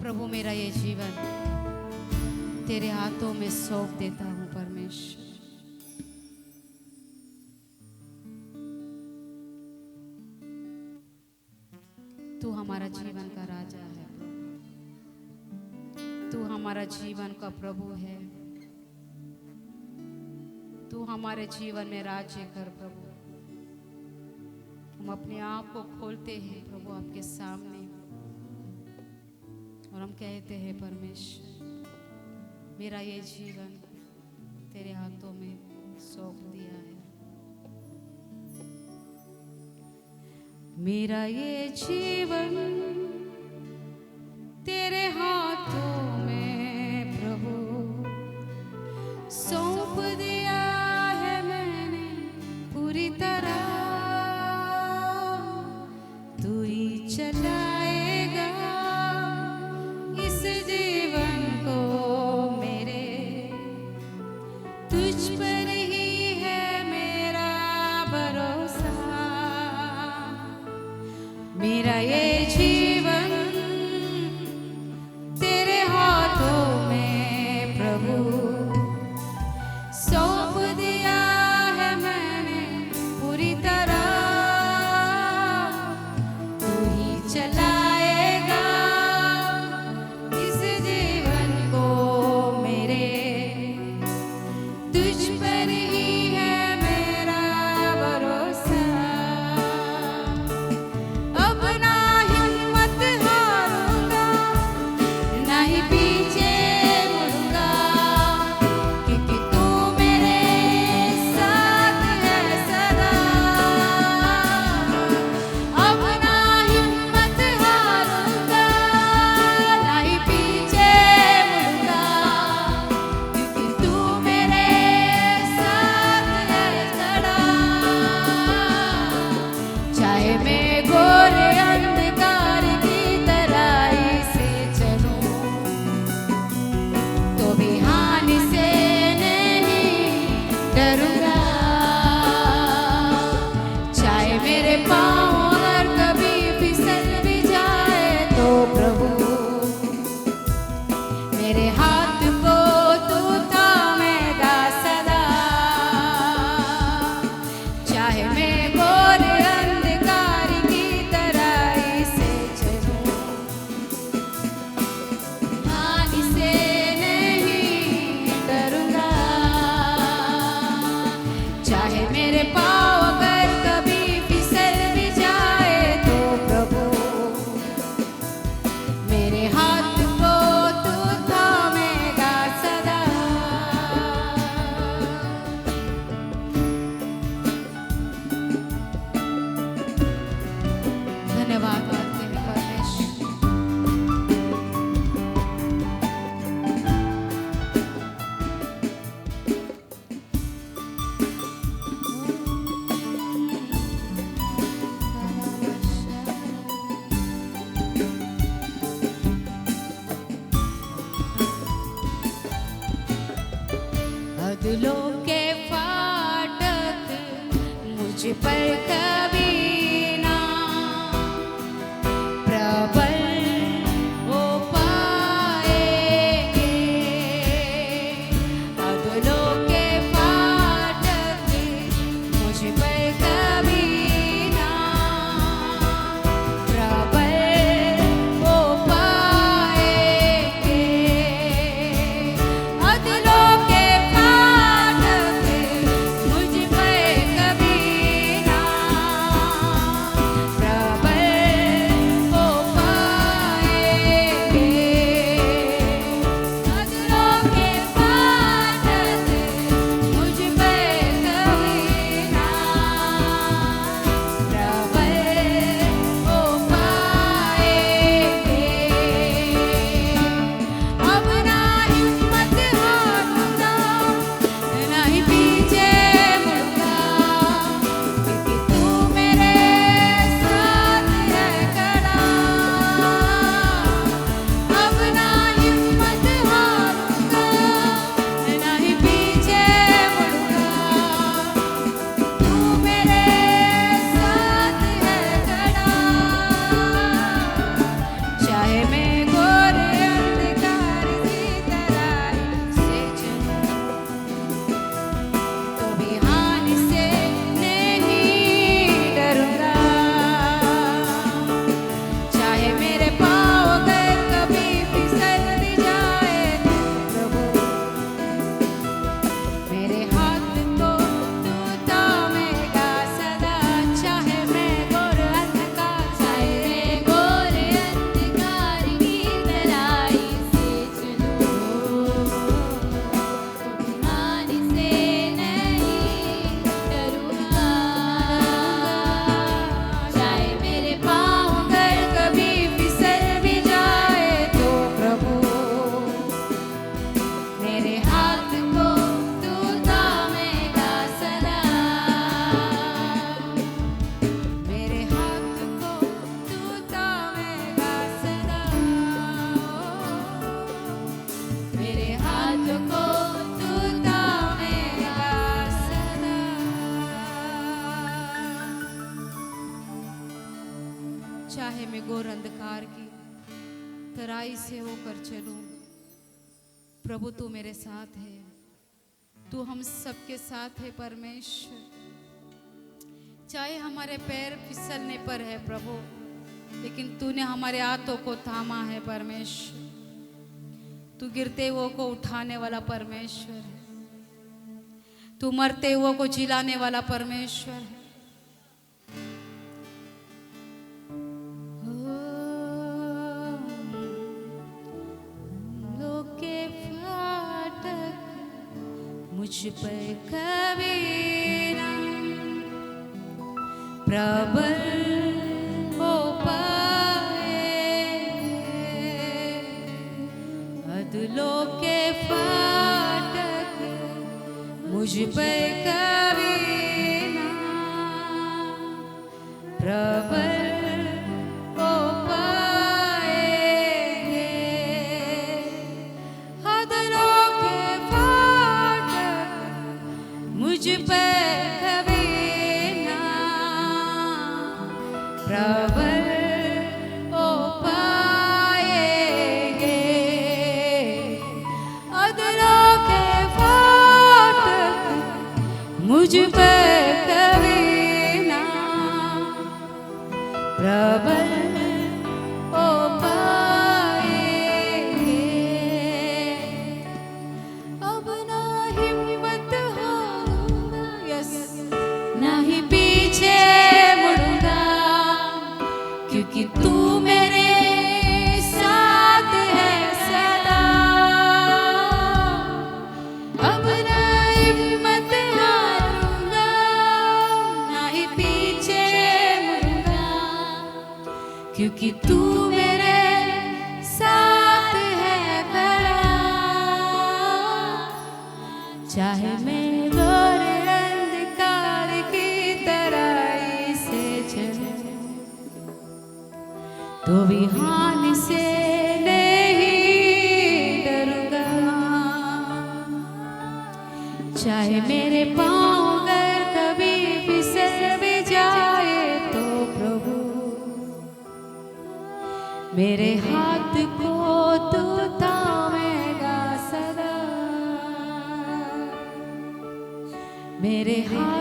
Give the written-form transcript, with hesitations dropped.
प्रभु मेरा ये जीवन तेरे हाथों में सौंप देता हूं परमेश्वर। तू हमारा जीवन का राजा है, तू हमारा जीवन का प्रभु है, तू हमारे जीवन में राज्य कर प्रभु। हम अपने आप को खोलते हैं प्रभु आपके सामने और हम कहते हैं परमेश्वर मेरा ये जीवन तेरे हाथों में सौंप दिया है। मेरा ये जीवन तेरे हाथों में प्रभु सौंप दिया है मैंने पूरी तरह। तू ही चलाएगा इस जीवन को मेरे, तुझ पर ही है मेरा भरोसा। मेरा ये जीवन तेरे हाथों में प्रभु सौंप दिया है मैंने पूरी तरह। तू ही चलाएगा इस जीवन को मेरे, तुझ पर ही है मेरा भरोसा। अब ना हिम्मत हारूंगा, ना ही पीछे मुड़ूंगा, क्योंकि तू मेरे साथ है सदा। अब ना हिम्मत हारूंगा, ना ही पीछे मुड़ूंगा, क्योंकि तू मेरे साथ है सदा। चाहे मैं घोर अंधकार की तराई से चलूं, तो भी हानि से नहीं डरूंगा। चाहे मेरे पाँव अगर कभी फिसल भी जाए तो प्रभु मेरे हाथ को तू थामेगा सदा। चाहे मैं घोर अंधकार की तराई से चलूं, हानि से नहीं डरूंगा। चाहे मेरे पाँव अगर कभी फिसल भी जाए तो प्रभु मेरे हाथ को तू थामेगा सदा। धन्यवाद करते हैं परमेश्वर। अदलों के फाटक मुझ पर कभी ना प्रबल हो पाएंगे। अदलों के फाटक मुझ पर कभी ना प्रबल हो पाएंगे। अदलों के फाटक मुझ पर कभी ना घोर अंधकार की तराई से होकर चलूं, प्रभु तू मेरे साथ है, तू हम सबके साथ है परमेश्वर। चाहे हमारे पैर फिसलने पर है प्रभु, लेकिन तूने हमारे हाथों को थामा है परमेश्वर। तू गिरते हुए को उठाने वाला परमेश्वर है, तू मरते हुए को जिलाने वाला परमेश्वर है। मुझ पर कभी ना प्रबल हो पाए, अदलों के फाटक मुझ पर कभी ना प्रबल हो पाएंगे, अदलों के फाटक मुझ पर कभी ना प्रबल हो पाएंगे, अदलों के फाटक मुझ पर कभी ना प्रबल हो पाएंगे। अब ना हिम्मत होगा, यस, ना ही पीछे मुड़ूंगा, क्योंकि तू मेरे साथ है सदा। अब ना हिम्मत हारूंगा, ना ही पीछे मुड़ूंगा, क्योंकि तू मेरे साथ है खड़ा। चाहे मैं घोर अंधकार की तराई से चलूं, तो भी हानि से नहीं डरूंगा। चाहे मेरे पाँव अगर कभी फिसल भी जाए, तो प्रभु मेरे हाथ को तू थामेगा सदा, मेरे हाथ